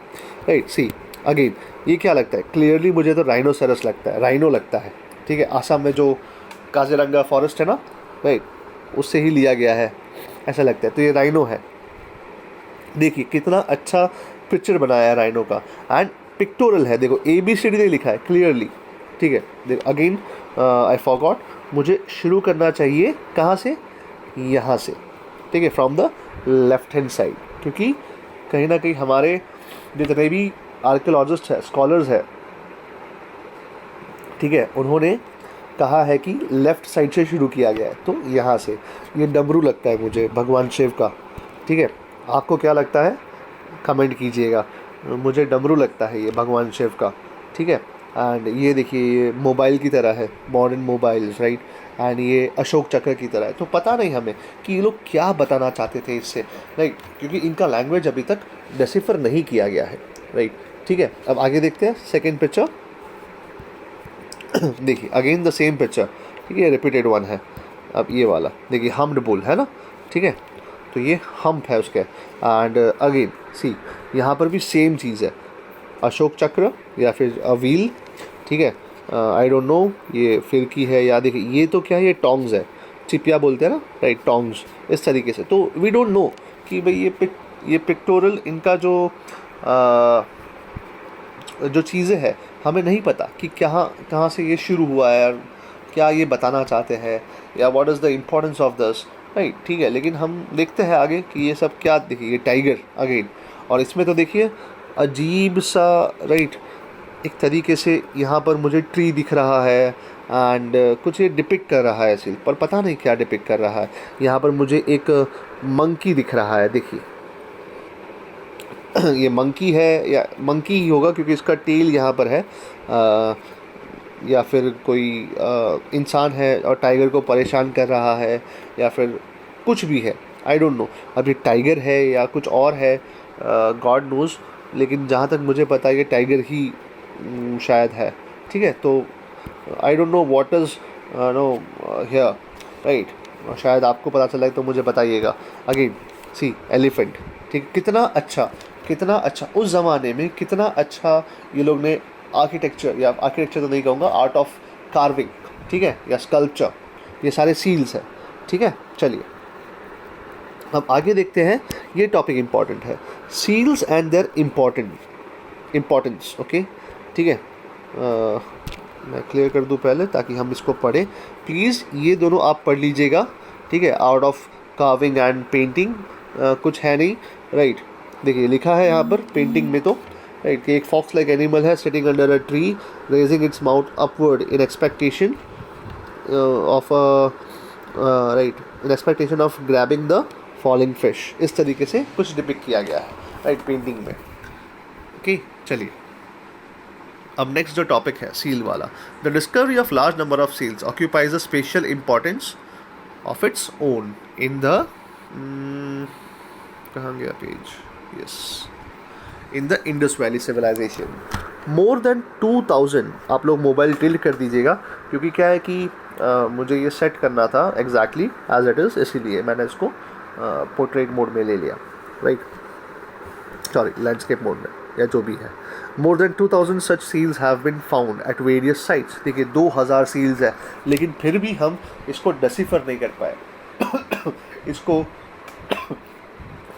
राइट। सी अगेन, ये क्या लगता है? क्लियरली मुझे तो राइनोसेरस लगता है, राइनो लगता है, ठीक है। आसाम में जो काजीरंगा फॉरेस्ट है ना, राइट, उससे ही लिया गया है ऐसा लगता है। तो ये राइनो है। देखिए कितना अच्छा पिक्चर बनाया है राइनो का, एंड पिक्टोरल है। देखो ABCD ने लिखा है क्लियरली, ठीक है। देखो अगेन आई फॉरगॉट, मुझे शुरू करना चाहिए कहाँ से? यहाँ से, ठीक है, from the left hand side, क्योंकि कहीं ना कहीं हमारे जितने भी आर्कियोलॉजिस्ट है, स्कॉलर्स है, ठीक है, उन्होंने कहा है कि लेफ़्ट साइड से शुरू किया गया है। तो यहाँ से ये डमरू लगता है मुझे भगवान शिव का, ठीक है। आपको क्या लगता है कमेंट कीजिएगा। मुझे डमरू लगता है ये भगवान शिव का, ठीक है। एंड ये देखिए ये मोबाइल की तरह है, मॉडर्न मोबाइल्स, राइट। एंड ये अशोक चक्र की तरह है। तो पता नहीं हमें कि ये लोग क्या बताना चाहते थे इससे, राइट, क्योंकि इनका लैंग्वेज अभी तक डिसिफर नहीं किया गया है, राइट। ठीक है, अब आगे देखते हैं सेकेंड पिक्चर। देखिए अगेन द सेम पिक्चर, ठीक है, रिपीटेड वन है। अब ये वाला देखिए हम्ड बुल है ना, ठीक है, तो ये हम्प है उसके। एंड अगेन सी यहाँ पर भी सेम चीज़ है, अशोक चक्र या फिर व्हील, ठीक है। आई डोंट नो ये फिरकी है या देखिए ये तो क्या है, ये टोंग्स है, चिपिया बोलते हैं ना, राइट, टोंग्स इस तरीके से। तो वी डोंट नो कि भाई ये पिक्टोरल इनका जो चीज़ें हैं हमें नहीं पता कि कहाँ से ये शुरू हुआ है और क्या ये बताना चाहते हैं या what is the importance of this, right. ठीक है, लेकिन हम देखते हैं आगे कि ये सब क्या। देखिए ये टाइगर अगेन, और इसमें तो देखिए अजीब सा, राइट, एक तरीके से यहाँ पर मुझे ट्री दिख रहा है एंड कुछ ये डिपिक्ट कर रहा है सील, पर पता नहीं क्या डिपिक्ट कर रहा है। यहाँ पर मुझे एक मंकी दिख रहा है, देखिए ये मंकी है या मंकी ही होगा क्योंकि इसका टेल यहाँ पर है, या फिर कोई इंसान है और टाइगर को परेशान कर रहा है या फिर कुछ भी है, आई डोंट नो। अब ये टाइगर है या कुछ और है, गॉड नोज़, लेकिन जहाँ तक मुझे पता है ये टाइगर ही शायद है, ठीक है। तो I don't know what is no here, right, शायद आपको पता चला है तो मुझे बताइएगा। अगेन सी एलिफेंट, ठीक, कितना अच्छा उस ज़माने में, कितना अच्छा ये लोग ने आर्किटेक्चर, या आर्किटेक्चर तो नहीं कहूँगा, आर्ट ऑफ कार्विंग, ठीक है, या स्कल्पचर, ये सारे सील्स हैं, ठीक है। चलिए अब आगे देखते हैं, ये टॉपिक इम्पॉर्टेंट है, seals and their importance, okay, ठीक है। मैं क्लियर कर दूं पहले ताकि हम इसको पढ़ें, प्लीज़ ये दोनों आप पढ़ लीजिएगा, ठीक है, art of carving and painting, कुछ है नहीं, राइट। देखिए लिखा है यहाँ पर पेंटिंग में तो, राइट, कि एक फॉक्स लाइक एनिमल है sitting under a tree raising its mouth upward in expectation of of grabbing the falling fish. इस तरीके से कुछ डिपिक्ट किया गया है, राइट, पेंटिंग में, ओके। चलिए अब नेक्स्ट जो टॉपिक है सील वाला, the discovery of large number of seals occupies a special importance of its own in the कहाँ गया page, yes, in the Indus valley civilization. More than 2000, आप लोग मोबाइल टिल्ट कर दीजिएगा क्योंकि क्या है कि मुझे ये सेट करना था एग्जैक्टली एज इट इज़, इसीलिए मैंने इसको पोर्ट्रेट मोड में ले लिया, राइट, सॉरी लैंडस्केप मोड में या जो भी है। More than 2000 such seals have been found at various sites. देखिए 2000 सील्स है, लेकिन फिर भी हम इसको डिसिफर नहीं कर पाए इसको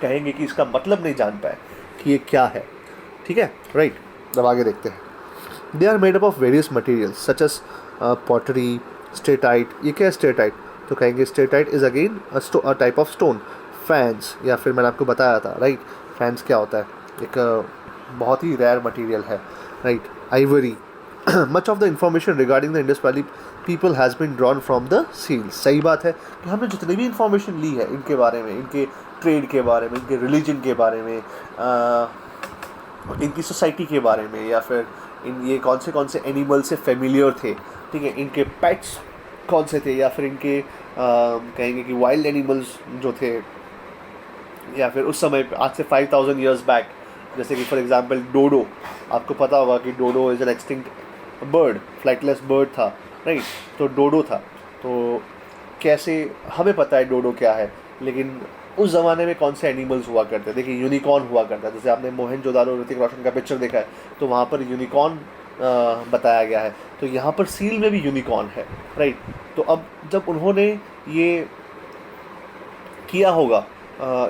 कहेंगे कि इसका मतलब नहीं जान पाए कि ये क्या है, ठीक है, राइट। अब आगे देखते हैं। They are made up of various materials such as pottery, steatite. ये क्या है स्टेटाइट, तो कहेंगे steatite is again a type of stone. Faience, या फिर मैंने आपको बताया था, राइट, फैंस क्या होता है, एक बहुत ही रेयर मटेरियल है, right. Ivory, much of the information regarding the Indus valley people has been drawn from the seals. सही बात है कि हमने जितनी भी इंफॉर्मेशन ली है इनके बारे में, इनके ट्रेड के बारे में, इनके रिलीजन के बारे में, इनकी सोसाइटी के बारे में, या फिर ये कौन से एनिमल से फेमिलियर थे, ठीक है, इनके पेट्स कौन से थे, या फिर इनके कहेंगे कि वाइल्ड एनिमल्स जो थे, या फिर उस समय आज से 5000 ईयर्स बैक, जैसे कि फॉर एग्जांपल डोडो, आपको पता होगा कि dodo is an extinct bird, flightless bird था, राइट, तो डोडो था। तो कैसे हमें पता है डोडो क्या है, लेकिन उस ज़माने में कौन से एनिमल्स हुआ करते, देखिए यूनिकॉर्न हुआ करता है। जैसे आपने मोहनजोदारो ऋतिक रोशन का पिक्चर देखा है तो वहाँ पर यूनिकॉर्न बताया गया है, तो यहाँ पर सील में भी यूनिकॉर्न है, राइट। तो अब जब उन्होंने ये किया होगा,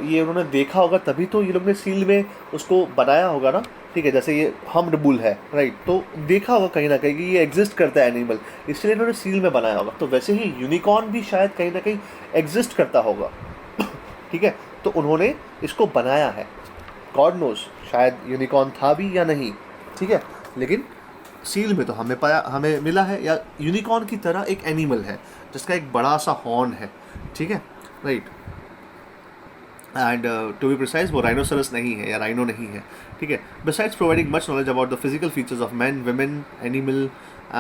ये उन्होंने देखा होगा, तभी तो ये लोग ने सील में उसको बनाया होगा ना, ठीक है। जैसे ये हम्ड बुल है, राइट, तो देखा होगा कहीं ना कहीं कि ये एग्जिस्ट करता है एनिमल, इसलिए इन्होंने सील में बनाया होगा। तो वैसे ही यूनिकॉर्न भी शायद कहीं ना कहीं एग्जिस्ट करता होगा ठीक है, तो उन्होंने इसको बनाया है, गॉड नोज शायद यूनिकॉर्न था भी या नहीं, ठीक है, लेकिन सील में तो हमें मिला है, या यूनिकॉर्न की तरह एक एनिमल है जिसका एक बड़ा सा हॉर्न है, ठीक है, right. And to be precise वो राइनोसरस नहीं है या राइनो नहीं है, ठीक है. Besides providing much knowledge about the physical features of men, women, animal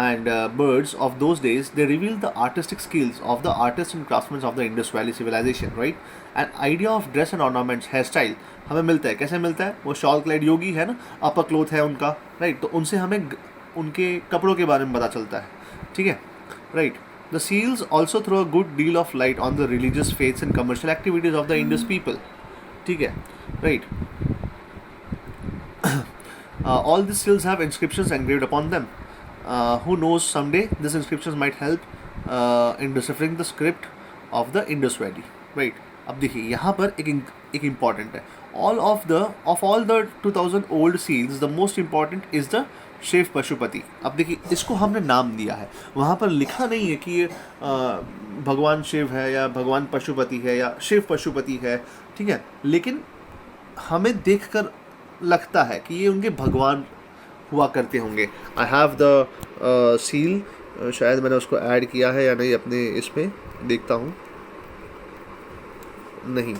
and birds of those days, they reveal the artistic skills of the artists and craftsmen of the Indus Valley civilization, right? An idea of dress and ornaments, hairstyle हमें मिलता है. कैसे मिलता है? वो shawl clad योगी है ना, अपर cloth है उनका, राइट? तो उनसे हमें उनके कपड़ों के बारे में पता चलता है, ठीक है, right? The seals also throw a good deal of light on the religious faiths and commercial activities of the Indus people, ठीक है, right? All these seals have inscriptions engraved upon them. Who knows, someday these inscriptions might help in deciphering the script of the Indus Valley, right? अब देखिए यहाँ पर एक important है. Of all the 2000 old seals, the most important is the Shiv Pashupati. अब देखिए इसको हमने नाम दिया है, वहाँ पर लिखा नहीं है कि ये भगवान शिव है या भगवान पशुपति है या शिव पशुपति है, ठीक है, लेकिन हमें देखकर लगता है कि ये उनके भगवान हुआ करते होंगे. आई हैव द सील, शायद मैंने उसको ऐड किया है या नहीं अपने इसमें, देखता हूँ. नहीं,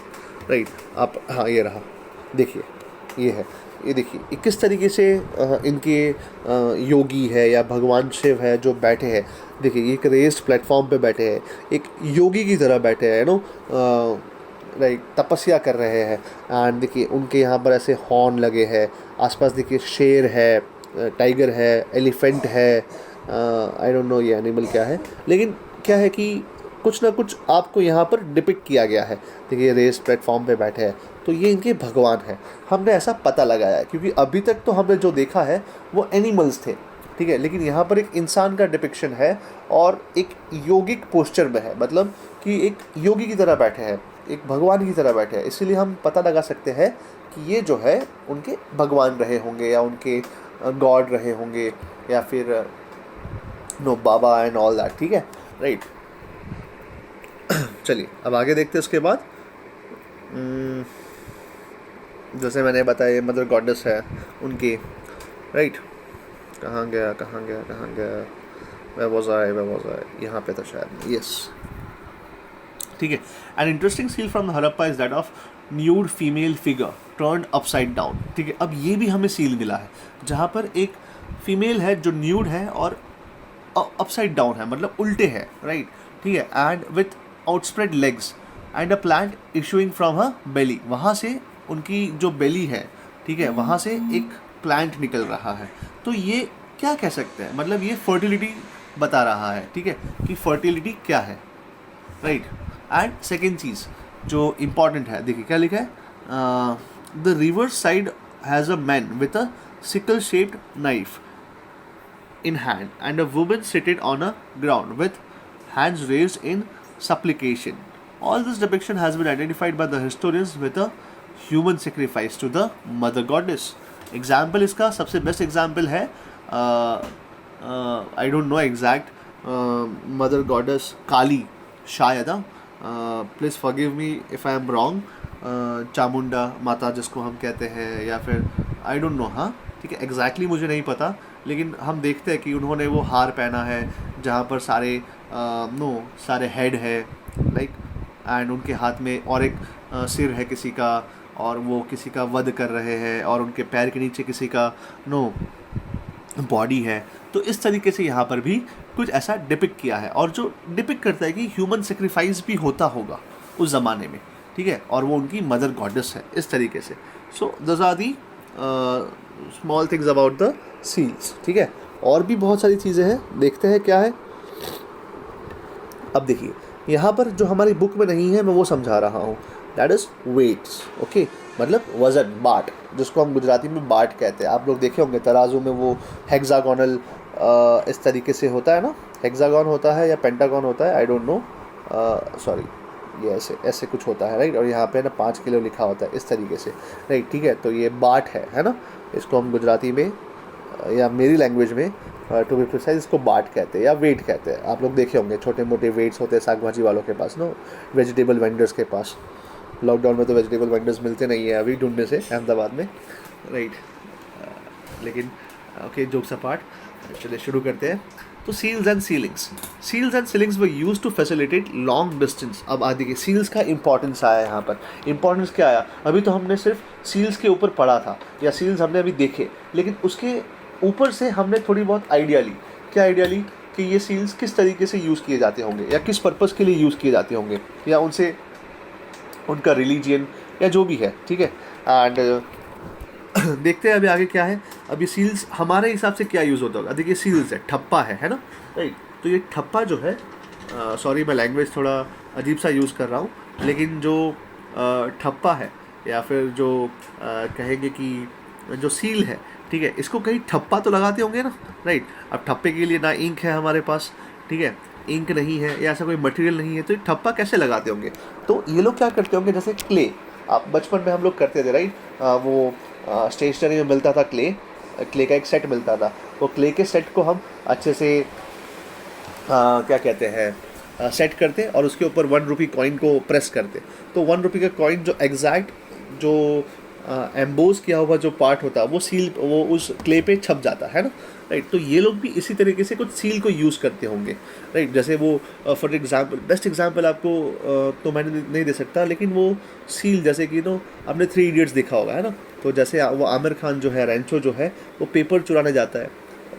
राइट, आप, हाँ ये रहा, देखिए ये है, ये देखिए ये किस तरीके से इनके योगी है या भगवान शिव है जो बैठे हैं. देखिए एक रेस्ड प्लेटफॉर्म पे बैठे हैं, एक योगी की तरह बैठे हैं, नो, राइट, तपस्या कर रहे हैं. एंड देखिए उनके यहाँ पर ऐसे हॉर्न लगे हैं, आसपास देखिए शेर है, टाइगर है, एलिफेंट है, आई डोंट नो ये एनिमल क्या है, लेकिन क्या है कि कुछ ना कुछ आपको यहाँ पर डिपिक्ट किया गया है. देखिए रेस प्लेटफॉर्म पे बैठे हैं, तो ये इनके भगवान हैं. हमने ऐसा पता लगाया है क्योंकि अभी तक तो हमने जो देखा है वो एनिमल्स थे, ठीक है, लेकिन यहाँ पर एक इंसान का डिपिक्शन है और एक योगिक पोस्चर में है, मतलब कि एक योगी की तरह बैठे हैं, एक भगवान की तरह बैठे हैं. इसीलिए हम पता लगा सकते हैं कि ये जो है उनके भगवान रहे होंगे या उनके गॉड रहे होंगे या फिर नो बाबा एंड ऑल दैट, ठीक है, राइट. चलिए अब आगे देखते हैं. उसके बाद जैसे मैंने बताया मदर गॉडेस है उनकी, राइट. कहाँ गया, where was I, यहाँ पे था शायद, यस, ठीक है. An interesting seal from Harappa is that of nude female figure turned upside down, ठीक है. अब ये भी हमें सील मिला है जहाँ पर एक फीमेल है जो न्यूड है और अपसाइड डाउन है, मतलब उल्टे है, राइट, ठीक है. And with outspread legs and a plant issuing from her belly, वहाँ से उनकी जो बेली है, ठीक है, वहाँ से एक प्लांट निकल रहा है. तो ये क्या कह सकते हैं, मतलब ये फर्टिलिटी बता रहा है, ठीक है, कि फर्टिलिटी क्या है, राइट. एंड सेकेंड चीज़ जो इम्पॉर्टेंट है, देखिए क्या लिखा है, the river side has a man with a sickle shaped knife in hand and a woman seated on a ground with hands raised in supplication. All this depiction has been identified by the historians with a human sacrifice to the mother goddess. Example इसका सबसे best example है, I don't know exact, mother goddess Kali शायद, please forgive me if I am wrong, Chamunda Mata जिसको हम कहते हैं, या फिर आई डोंट नो, हाँ ठीक है, एग्जैक्टली मुझे नहीं पता, लेकिन हम देखते हैं कि उन्होंने वो हार पहना है जहाँ पर सारे हेड है, लाइक, एंड उनके हाथ में और एक सिर है किसी का, और वो किसी का वध कर रहे हैं, और उनके पैर के नीचे किसी का बॉडी है. तो इस तरीके से यहाँ पर भी कुछ ऐसा डिपिक्ट किया है, और जो डिपिक्ट करता है कि ह्यूमन सेक्रीफाइस भी होता होगा उस ज़माने में, ठीक है, और वो उनकी मदर गॉडेस है, इस तरीके से. So those are the small things about the seals, ठीक है. और भी बहुत सारी चीज़ें हैं, देखते हैं क्या है. अब देखिए यहाँ पर जो हमारी बुक में नहीं है मैं वो समझा रहा हूँ, दैट इज़ वेट्स, ओके, मतलब वज़न, बाट, जिसको हम गुजराती में बाट कहते हैं. आप लोग देखे होंगे तराजू में वो हेक्सागोनल इस तरीके से होता है ना, हेक्सागोन होता है या पेंटागोन होता है, आई डोंट नो, सॉरी, ये ऐसे कुछ होता है, राइट. और यहाँ पे ना 5 किलो लिखा होता है इस तरीके से, राइट, ठीक है. तो ये बाट है ना, इसको हम गुजराती में या मेरी लैंग्वेज में टू बी प्रिसाइज इसको बाट कहते हैं या वेट कहते हैं. आप लोग देखे होंगे छोटे मोटे वेट्स होते हैं साग भाजी वालों के पास, नो, वेजिटेबल वेंडर्स के पास. लॉकडाउन में तो वेजिटेबल वेंडर्स मिलते नहीं है अभी ढूंढने से अहमदाबाद में, राइट. लेकिन ओके, जोक्स अपार्ट, चलिए शुरू करते हैं. तो seals and sealings were use to facilitate long distance. अब आ देखिए सील्स का इंपॉर्टेंस आया यहाँ पर। इंपॉर्टेंस क्या आया, अभी तो हमने सिर्फ सील्स के ऊपर पढ़ा था या सील्स हमने अभी देखे, लेकिन उसके ऊपर से हमने थोड़ी बहुत आइडिया ली। क्या आइडिया ली कि ये सील्स किस तरीके से यूज़ किए जाते होंगे या किस पर्पज़ के लिए यूज़ किए जाते होंगे, या उनसे उनका रिलीजियन या जो भी है, ठीक है। एंड देखते हैं अभी आगे क्या है। अभी सील्स हमारे हिसाब से क्या यूज़ होता होगा। देखिए सील्स है, ठप्पा है ना, राइट। तो ये ठप्पा जो है, सॉरी मैं लैंग्वेज थोड़ा अजीब सा यूज़ कर रहा हूँ, लेकिन जो ठप्पा है या फिर जो कहेंगे कि जो सील है, ठीक है, इसको कहीं ठप्पा तो लगाते होंगे ना, राइट। अब ठप्पे के लिए ना इंक है हमारे पास, ठीक है, इंक नहीं है या ऐसा कोई मटेरियल नहीं है, तो ये ठप्पा कैसे लगाते होंगे। तो ये लोग क्या करते होंगे, जैसे क्ले, आप बचपन में हम लोग करते थे, राइट। वो स्टेशनरी में मिलता था क्ले का एक सेट मिलता था। वो क्ले के सेट को हम अच्छे से क्या कहते हैं सेट करते और उसके ऊपर 1 रुपी कॉइन को प्रेस करते। तो 1 रुपी का कॉइन जो एग्जैक्ट जो एम्बोज किया हुआ जो पार्ट होता है वो उस क्ले पे छप जाता है ना, राइट। तो ये लोग भी इसी तरीके से कुछ सील को यूज़ करते होंगे, राइट। जैसे वो फॉर एग्जांपल, बेस्ट एग्जांपल आपको तो मैंने नहीं दे सकता, लेकिन वो सील जैसे कि आपने 3 इडियट्स देखा होगा, है ना। तो जैसे वो आमिर खान जो है, रैंचो जो है, वो पेपर चुराने जाता है,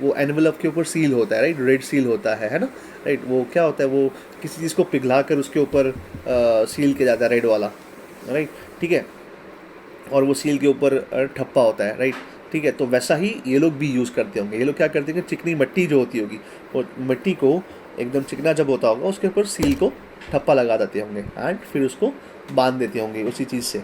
वो एनवेलप के ऊपर सील होता है, राइट, रेड सील होता है ना, राइट। वो क्या होता है, वो किसी चीज़ को पिघला कर उसके ऊपर सील किया जाता है, रेड वाला, राइट, ठीक है। और वो सील के ऊपर ठप्पा होता है, राइट, ठीक है। तो वैसा ही ये लोग भी यूज़ करते होंगे। ये लोग क्या करते हैं, चिकनी मिट्टी जो होती होगी, वो मिट्टी को एकदम चिकना जब होता होगा उसके ऊपर सील को ठप्पा लगा देते होंगे एंड फिर उसको बांध देते होंगे उसी चीज़ से।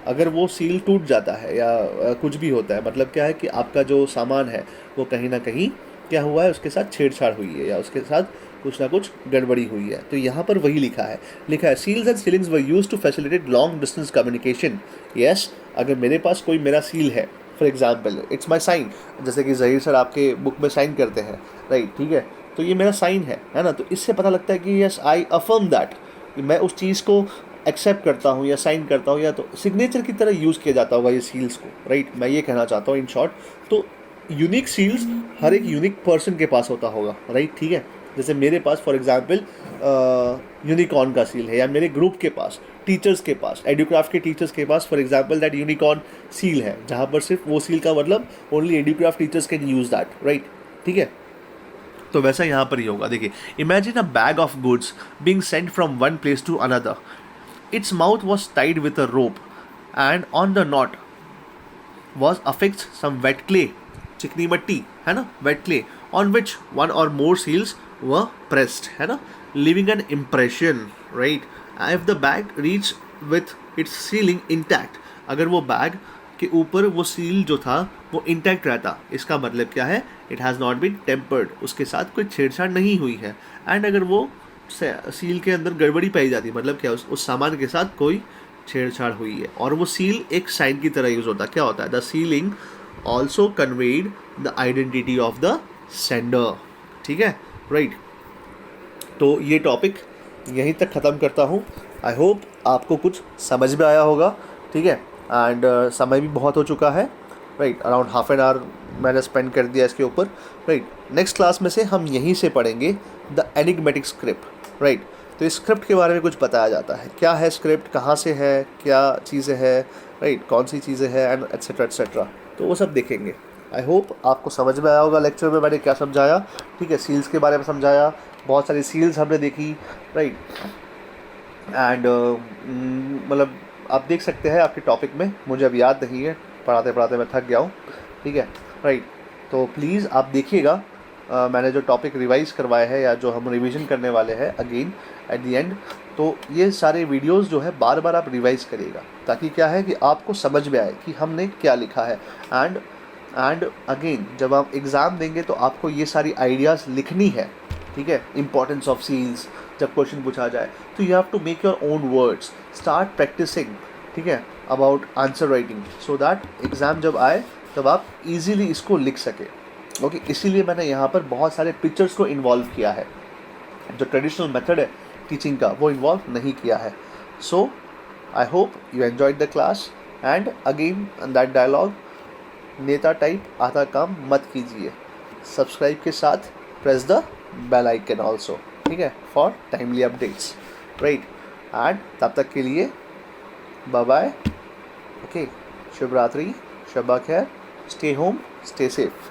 अगर वो सील टूट जाता है या कुछ भी होता है, मतलब क्या है कि आपका जो सामान है वो कहीं ना कहीं क्या हुआ है, उसके साथ छेड़छाड़ हुई है या उसके साथ कुछ ना कुछ गड़बड़ी हुई है। तो यहाँ पर वही लिखा है seals and sealings were use to facilitate long distance communication. Yes, अगर मेरे पास कोई मेरा सील है, for example it's my sign, जैसे कि ज़हीर सर आपके बुक में साइन करते हैं, राइट, ठीक है। तो ये मेरा साइन है ना। तो इससे पता लगता है कि यस आई अफर्म दैट, मैं उस चीज़ को एक्सेप्ट करता हूँ या साइन करता हूँ, या तो सिग्नेचर की तरह यूज़ किया जाता होगा ये सील्स को, राइट। मैं ये कहना चाहता हूँ इन शॉर्ट। तो यूनिक सील्स हर एक यूनिक पर्सन के पास होता होगा, राइट, ठीक है। जैसे मेरे पास फॉर एग्जांपल यूनिकॉर्न का सील है, या मेरे ग्रुप के पास, टीचर्स के पास, एडुक्राफ्ट के टीचर्स के पास for example that unicorn seal है, जहाँ पर सिर्फ वो सील का मतलब only Educraft teachers can use that, right, ठीक है। तो वैसा यहाँ पर ही होगा। देखिए, imagine a bag of goods being sent from one place to another. Its mouth was tied with a rope and on the knot was affixed some wet clay, चिकनी मट्टी, है ना, wet clay, on which one or more seals were pressed, है ना, leaving an impression, right. If the bag reached with its sealing intact, अगर वो bag के ऊपर वो सील जो था वो इंटैक्ट रहता, इसका मतलब क्या है, it has not been tampered, उसके साथ कोई छेड़छाड़ नहीं हुई है। एंड अगर वो सील के अंदर गड़बड़ी पाई जाती, मतलब क्या, उस सामान के साथ कोई छेड़छाड़ हुई है, और वो सील एक साइन की तरह यूज होता है। क्या होता है, the ceiling also conveyed the identity of the sender, ठीक है, राइट। तो ये टॉपिक यहीं तक ख़त्म करता हूँ। आई होप आपको कुछ समझ में आया होगा, ठीक है। एंड समय भी बहुत हो चुका है, right, around half an hour मैंने स्पेंड कर दिया इसके ऊपर, राइट। नेक्स्ट क्लास में से हम यहीं से पढ़ेंगे द एनिग्मेटिक स्क्रिप्ट, राइट। तो इस स्क्रिप्ट के बारे में कुछ बताया जाता है, क्या है स्क्रिप्ट, कहाँ से है, क्या चीज़ें हैं, राइट, कौन सी चीज़ें हैं, एंड एट्सेट्रा एट्सेट्रा। तो वो सब देखेंगे। आई होप आपको समझ में आया होगा लेक्चर में मैंने क्या समझाया, ठीक है। सील्स के बारे में समझाया, बहुत सारी सील्स हमने देखी, राइट। एंड मतलब आप देख सकते हैं आपके टॉपिक में, मुझे अब याद नहीं है, पढ़ाते पढ़ाते मैं थक गया हूँ, ठीक है, राइट। तो प्लीज़ आप देखिएगा मैंने जो टॉपिक रिवाइज़ करवाए हैं या जो हम रिवीजन करने वाले हैं अगेन एट दी एंड, तो ये सारे वीडियोस जो है बार बार आप रिवाइज़ करिएगा, ताकि क्या है कि आपको समझ में आए कि हमने क्या लिखा है। एंड अगेन जब आप एग्ज़ाम देंगे तो आपको ये सारी आइडियाज़ लिखनी है, ठीक है। इंपॉर्टेंस ऑफ सील्स जब क्वेश्चन पूछा जाए तो you have to make your own words, start practising, ठीक है, about answer writing, so that exam जब आए तब आप इजीली इसको लिख सके। ओके, इसीलिए मैंने यहाँ पर बहुत सारे पिक्चर्स को इन्वॉल्व किया है, जो ट्रेडिशनल मेथड है टीचिंग का वो इन्वॉल्व नहीं किया है। So I hope you enjoyed the class and again that dialogue, नेता टाइप आधा काम मत कीजिए, सब्सक्राइब के साथ press the bell icon also, ठीक है, for timely updates, right. And तब तक के लिए बाय बाय, ओके, शुभ रात्रि, शब्बा खैर, स्टे होम, स्टे सेफ।